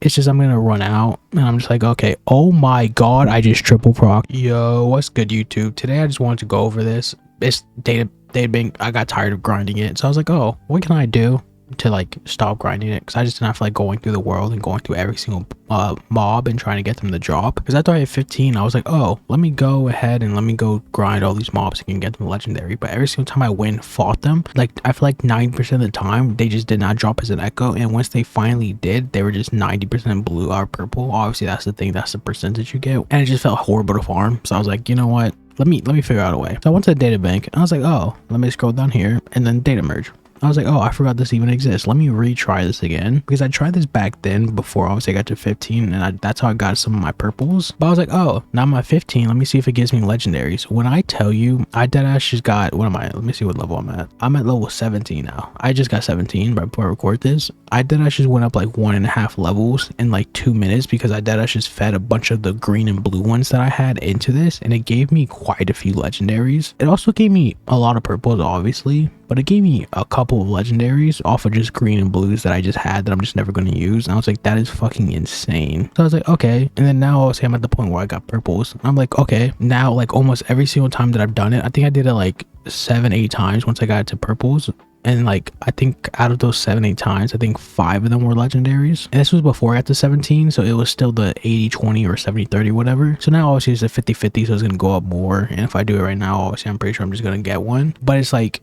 It's just I'm gonna run out and I'm just like, okay, oh my god, I just triple proc. Yo, what's good, YouTube? Today I just wanted to go over this. It's data bank. I got tired of grinding it, so I was like, oh, what can I do to like stop grinding it? Because I just didn't feel like going through the world and going through every single mob and trying to get them to drop. Because after I hit 15, I was like, oh, let me go ahead and let me go grind all these mobs and get them legendary. But every single time I fought them, like I feel like 90% of the time they just did not drop as an echo, and once they finally did, they were just 90% blue or purple. Obviously that's the thing, that's the percentage you get, and it just felt horrible to farm. So I was like, you know what, let me figure out a way. So I went to the data bank and I was like, oh, let me scroll down here, and then data merge. I was like, oh, I forgot this even exists. Let me retry this again, because I tried this back then before obviously I got to 15, and that's how I got some of my purples. But I was like, oh, now I'm at 15. Let me see if it gives me legendaries. When I tell you, I deadass just got, what am I? Let me see what level I'm at. I'm at level 17 now. I just got 17 right before I record this. I deadass just went up like 1.5 levels in like 2 minutes, because I deadass just fed a bunch of the green and blue ones that I had into this, and it gave me quite a few legendaries. It also gave me a lot of purples, obviously, but it gave me a couple of legendaries off of just green and blues that I just had that I'm just never going to use. And I was like, that is fucking insane. So I was like, okay. And then now obviously I'm at the point where I got purples. I'm like, okay, now like almost every single time that I've done it, I think I did it like 7-8 times once I got to purples. And like, I think out of those 7-8 times, I think 5 of them were legendaries. And this was before I got to 17, so it was still the 80-20 or 70-30, whatever. So now obviously it's a 50-50, so it's gonna go up more. And if I do it right now, obviously I'm pretty sure I'm just gonna get one. But it's like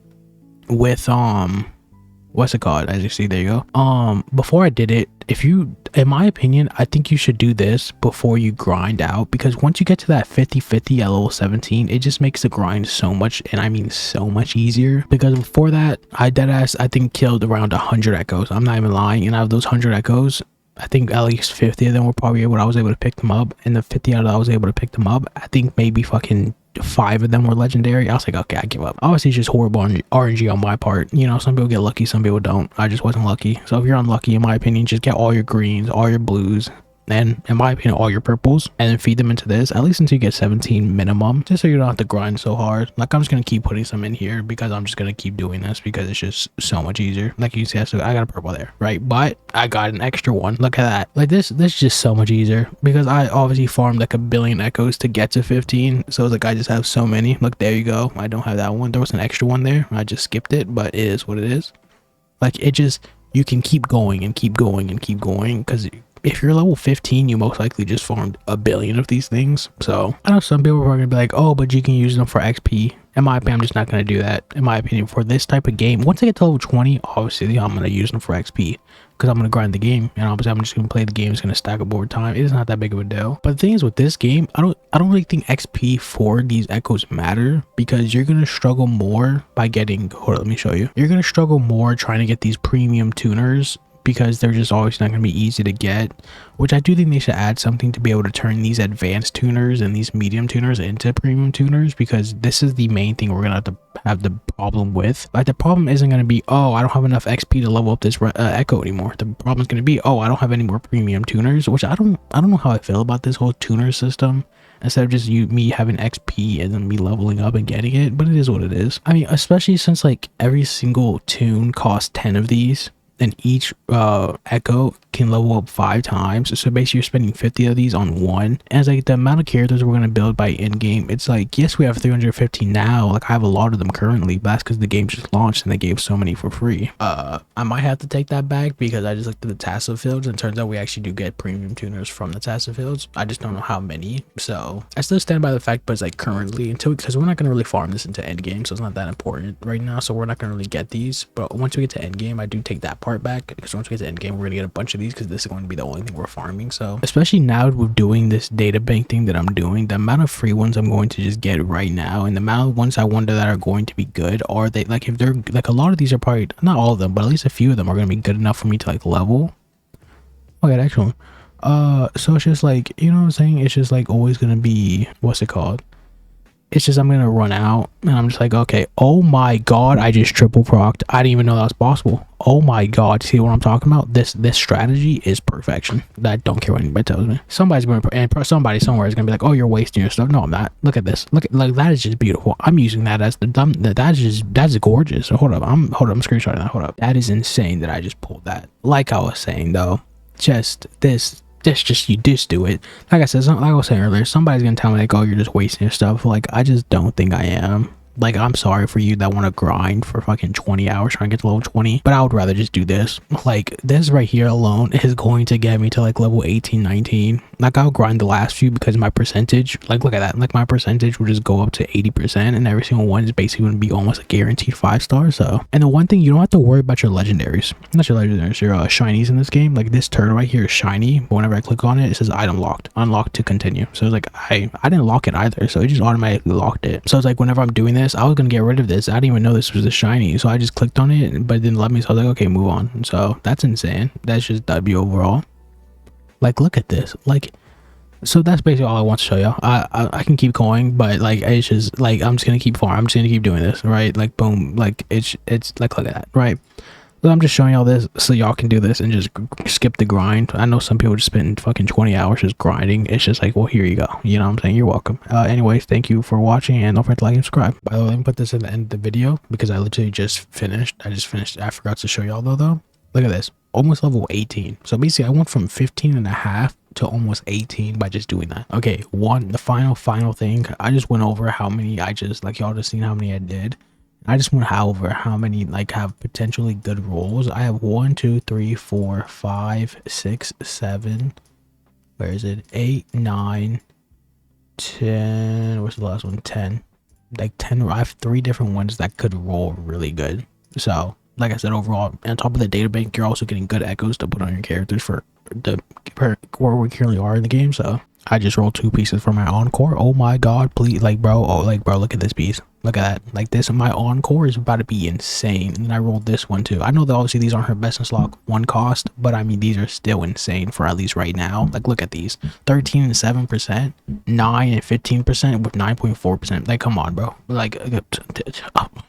with what's it called, as you see, there you go. Before I did it, if you, in my opinion, I think you should do this before you grind out, because once you get to that 50-50 at level 17, it just makes the grind so much, and I mean so much easier. Because before that, I deadass I think killed around 100 echoes. I'm not even lying. And out of those 100 echoes, I think at least 50 of them were probably I was able to pick them up, and the 50 out of I was able to pick them up, I think maybe fucking 5 of them were legendary. I was like, okay, I give up. Obviously it's just horrible RNG on my part. You know, some people get lucky, some people don't. I just wasn't lucky. So if you're unlucky, in my opinion, just get all your greens, all your blues, and in my opinion all your purples, and then feed them into this at least until you get 17 minimum, just so you don't have to grind so hard. Like, I'm just gonna keep putting some in here because I'm just gonna keep doing this because it's just so much easier. Like you see, so I got a purple there, right? But I got an extra one. Look at that. Like this is just so much easier, because I obviously farmed like 1 billion echoes to get to 15. So it's like I just have so many. Look, there you go. I don't have that one. There was an extra one there. I just skipped it, but it is what it is. Like, it just, you can keep going and keep going and keep going, because if you're level 15, you most likely just farmed 1 billion of these things. So I know some people are gonna be like, oh, but you can use them for XP. In my opinion, I'm just not gonna do that. In my opinion, for this type of game, once I get to level 20, obviously I'm gonna use them for XP, because I'm gonna grind the game, and obviously I'm just gonna play the game. It's gonna stack up over time. It is not that big of a deal. But the thing is, with this game, I don't really think XP for these echoes matter, because you're gonna struggle more by getting, hold on, let me show you. You're gonna struggle more trying to get these premium tuners, because they're just always not going to be easy to get, which I do think they should add something to be able to turn these advanced tuners and these medium tuners into premium tuners, because this is the main thing we're going to have the problem with. Like, the problem isn't going to be, oh, I don't have enough XP to level up this echo anymore. The problem is going to be, oh, I don't have any more premium tuners, which I don't know how I feel about this whole tuner system, instead of just me having XP and then me leveling up and getting it. But it is what it is. I mean, especially since like every single tune costs 10 of these, and each echo can level up 5 times. So basically you're spending 50 of these on one. And it's like the amount of characters we're going to build by end game, it's like, yes, we have 350 now. Like, I have a lot of them currently, but that's because the game just launched and they gave so many for free. I might have to take that back, because I just looked at the Tasso fields and it turns out we actually do get premium tuners from the Tasso fields. I just don't know how many. So I still stand by the fact, but it's like currently, because we're not going to really farm this into end game, so it's not that important right now. So we're not going to really get these. But once we get to end game, I do take that part back, because once we get to end game, we're going to get a bunch of these, because this is going to be the only thing we're farming. So especially now with doing this data bank thing that I'm doing, the amount of free ones I'm going to just get right now, and the amount of ones I wonder that are going to be good, are they, like, if they're like, a lot of these are probably, not all of them, but at least a few of them are going to be good enough for me to like level. Okay, that actual so it's just like, you know what I'm saying, it's just like always going to be, what's it called, it's just I'm gonna run out, and I'm just like, okay, oh my god, I just triple proc'd. I didn't even know that was possible. Oh my god, see what I'm talking about? This strategy is perfection. I don't care what anybody tells me. Somebody's going to, and somebody somewhere is gonna be like, oh, you're wasting your stuff. No, I'm not. Look at this. Look at, like, that is just beautiful. I'm using that as the dumb. That's gorgeous. So hold up, I'm screenshotting that. Hold up, that is insane that I just pulled that. Like I was saying though, just you just do it. Like I said, like I was saying earlier, somebody's gonna tell me like, oh, you're just wasting your stuff. Like, I just don't think I am. Like, I'm sorry for you that want to grind for fucking 20 hours trying to get to level 20, but I would rather just do this. Like, this right here alone is going to get me to like level 18, 19. Like, I'll grind the last few because my percentage, like, look at that. Like, my percentage will just go up to 80%, and every single one is basically going to be almost a guaranteed 5-star. So, and the one thing, you don't have to worry about your legendaries. Not your legendaries, your shinies in this game. Like, this turtle right here is shiny, but whenever I click on it, it says item locked, unlocked to continue. So it's like, I didn't lock it either, so it just automatically locked it. So it's like, whenever I'm doing this, I was gonna get rid of this. I didn't even know this was a shiny, so I just clicked on it, but it didn't let me. So I was like, okay, move on. So that's insane. That's just W overall. Like, look at this. Like, so that's basically all I want to show you. I can keep going, but like, it's just like, I'm just gonna keep farming. I'm just gonna keep doing this, right? Like, boom. Like, it's like, look at that, right? So I'm just showing y'all this so y'all can do this and just skip the grind. I know some people just spend fucking 20 hours just grinding. It's just like, well, here you go. You know what I'm saying? You're welcome. Anyways, thank you for watching, and don't forget to like and subscribe. By the way, let me put this at the end of the video because I literally just finished. I forgot to show y'all though. Look at this. Almost level 18. So basically, I went from 15 and a half to almost 18 by just doing that. Okay, the final thing. I just went over how many y'all just seen how many I did. I just went over how many like have potentially good rolls. I have 1, 2, 3, 4, 5, 6, 7. Where is it? 8, 9, 10. What's the last one? 10. Like 10. I have 3 different ones that could roll really good. So, like I said, overall, on top of the data bank, you're also getting good echoes to put on your characters for where we currently are in the game. So I just rolled 2 pieces for my encore. Oh my god, please, like, bro, look at this piece. Look at that. Like, this, my encore is about to be insane. And then I rolled this one too. I know that obviously these aren't her best in slot 1 cost, but I mean, these are still insane for at least right now. Like, look at these. 13 and 7%, 9 and 15% with 9.4%. Like, come on, bro. Like,